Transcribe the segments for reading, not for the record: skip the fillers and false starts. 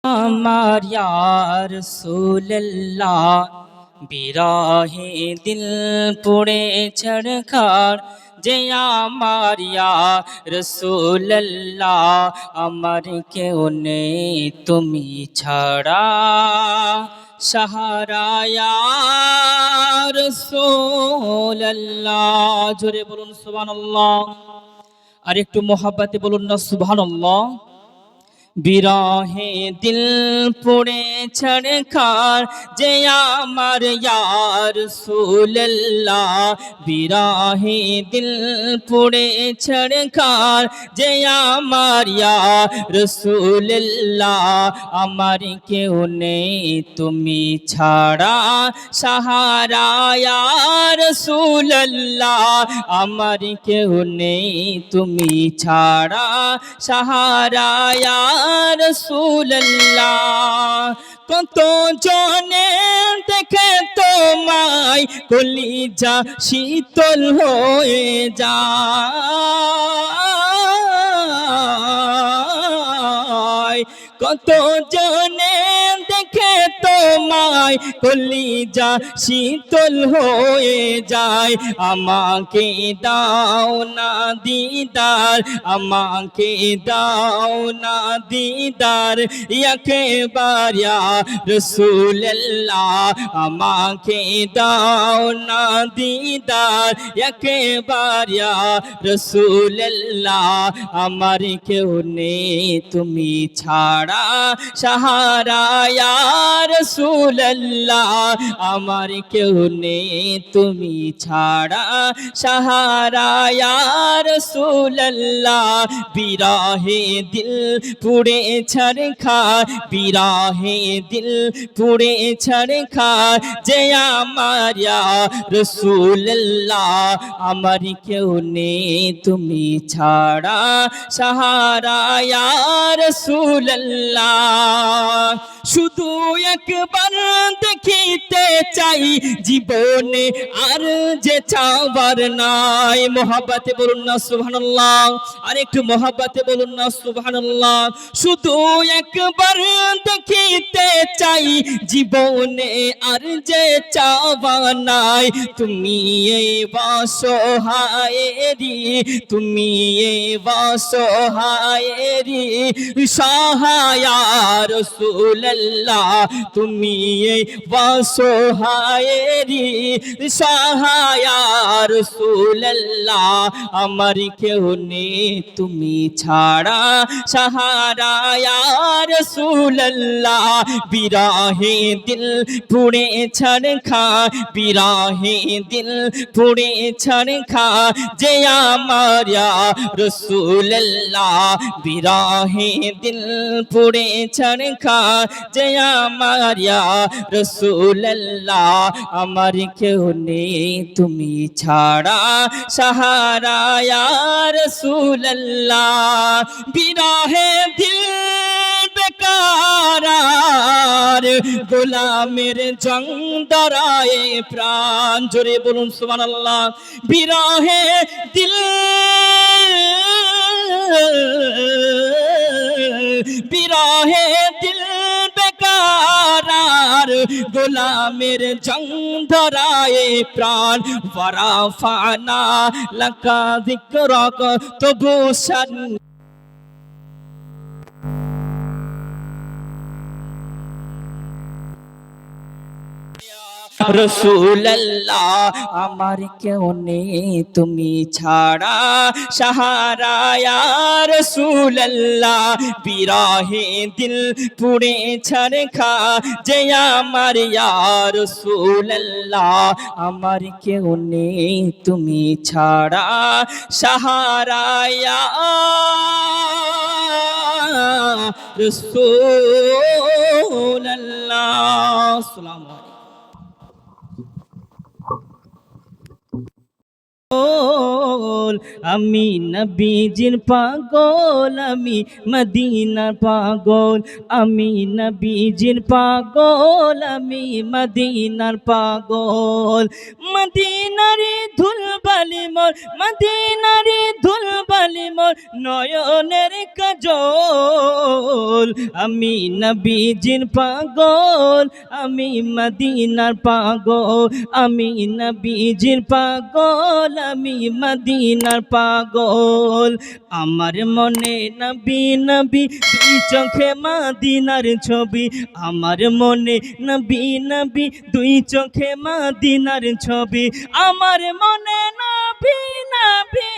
আমার ইয়া রাসূলুল্লাহ বিরহে দিল পুড়ে ছাড়খার যে আমার ইয়া রাসূলুল্লাহ আমার কেউ নেই তুমি ছাড়া সাহারা ইয়া রাসূলুল্লাহ জোরে বলুন সুবহানাল্লাহ আর একটু মহব্বতে বলুন না সুবহানাল্লাহ বিরহে দিল পুড়ে ছাড়খার যে আমার ইয়া রাসূলুল্লাহ বিরহে দিল পুড়ে ছাড়খার যে আমার ইয়া রাসূলুল্লাহ আমার কেউ নেই তুমি ছাড়া সাহারা ইয়া রাসূলুল্লাহ আমার কেউ নেই তুমি ছাড়া সাহারা ইয়া রাসূলুল্লাহ কত জনে দেখে তোমায় কলিজা শীতল হয়ে যায় কত জনে দেখে তোমায় কলিজা শীতল হয়ে যায় আমাকে দাও না দিদার আমাকে দাও না দিদার একবার ইয়া রাসূলুল্লাহ আমাকে দাও না দিদার একবার ইয়া রাসূলুল্লাহ আমার কেউ নেই তুমি ছাড়া সাহারা ইয়া রাসূলুল্লাহ আমার কেউ নেই তুমি ছাড়া সাহারা ইয়া রাসূলুল্লাহ বিরহে দিল পুড়ে ছাড়খার বিরহে দিল পুড়ে ছাড়খার যে আমার ইয়া রাসূলুল্লাহ আমার কেউ নেই তুমি ছাড়া সাহারা ইয়া রাসূলুল্লাহ শুধু একবার দেখিতে চাই জীবনে আর যে চাওয়ার নাই মহব্বতে বলুন না সুবহানাল্লাহ আর একটু মহব্বতে বলুন না সুবহানাল্লাহ শুধু একবার দেখিতে চাই জীবনে আর যে চাওয়া নাই তুমি এই অসহায়েরি তুমি এই অসহায়েরি সহায় রাসূলুল্লাহ তুমি এই অসহায়েরি সহায় রাসূলুল্লাহ আমার কেউ নেই তুমি ছাড়া সাহারা ইয়া রাসূলুল্লাহ বিরহে দিল পুড়ে ছাড়খার বিরহে দিল পুড়ে ছাড়খার যে আমার ইয়া রাসূলুল্লাহ বিরহে দিল পুড়ে ছাড়খার যে আমার ইয়া রাসূলুল্লাহ আমার কেউ নেই তুমি ছাড়া সাহারা ইয়া রাসূলুল্লাহ বিরহে দিল বেকার গোলামের জং ধরায় প্রাণ জোরে বলুন সুবহানাল্লাহ বিরহে দিল বিরহে দিল বেকার গোলামের জং ধরায় প্রাণ ওয়ারাফানা লাকা যিকরাক তবু শান রাসূলুল্লাহ আমার কেউ নেই তুমি ছাড়া সাহারা ইয়া রাসূলুল্লাহ বিরহে দিল পুড়ে ছাড়খার যে আমার ইয়া রাসূলুল্লাহ আমার কেউ নেই তুমি ছাড়া সাহারা ইয়া রাসূলুল্লাহ আসসালামু আলাইকুম আমি নবীজির পাগল, আমি মদিনার পাগল, আমি নবীজির পাগল, আমি মদিনার পাগল। মদিনারে ধুলবালি মোর, মদিনারে ধুলবালি মোর নয়নের কাজল। আমি নবীজির পাগল, আমি মদিনার পাগল, আমি নবীজির পাগল, আমি মদিনার পাগল। আমার মনে নবী নবী, দুই চোখে মদিনার ছবি। আমার মনে নবী নবী, দুই চোখে মদিনার ছবি। আমার মনে নবী নবী,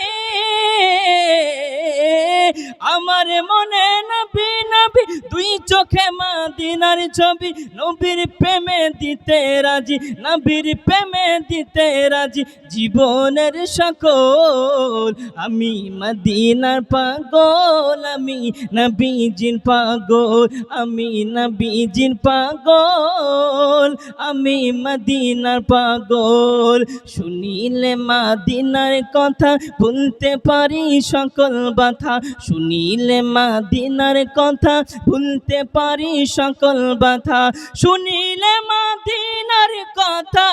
আমার মনে নবী নবী, দুই চোখে মদিনার ছবি। নবীর প্রেমে দিতে রাজি, নবীর প্রেমে দিতে রাজি জীবনের সকল। আমি মদিনার পাগল, আমি নবীজির পাগল, আমি নবীজির পাগল, আমি মদিনার পাগল। শুনিলে মদিনার কথা ভুলতে পারি সকল ব্যথা, শুনিলে মদিনার কথা ভুলতে পারি সকল ব্যথা। শুনিলে মদিনার কথা,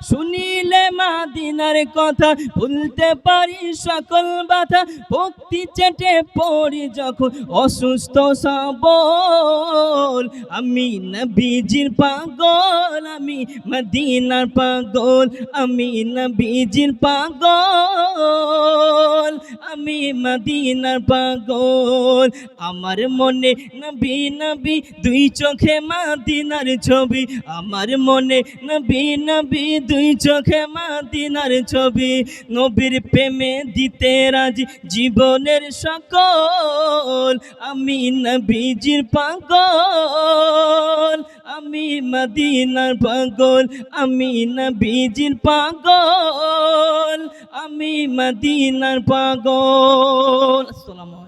শুনিলে মদিনার কথা ভুলতে পারি সকল ব্যথা। ভক্তি চেটে পড়ি যখন অসুস্থ সবল। আমি নবীজির পাগল, আমি মদিনার পাগল, আমি নবীজির পাগল, আমি মদিনার পাগল। আমার মনে নবী নবী, দুই চোখে মদিনার ছবি। আমার মনে নবী নবী, দুই চোখে মদিনার ছবি। নবীর প্রেমে দিতে রাজি জীবনের সকল। আমি নবীজির পাগল, আমি মদিনার পাগল, আমি নবীজির পাগল, আমি মদিনার পাগল। আসসালামু আলাইকুম।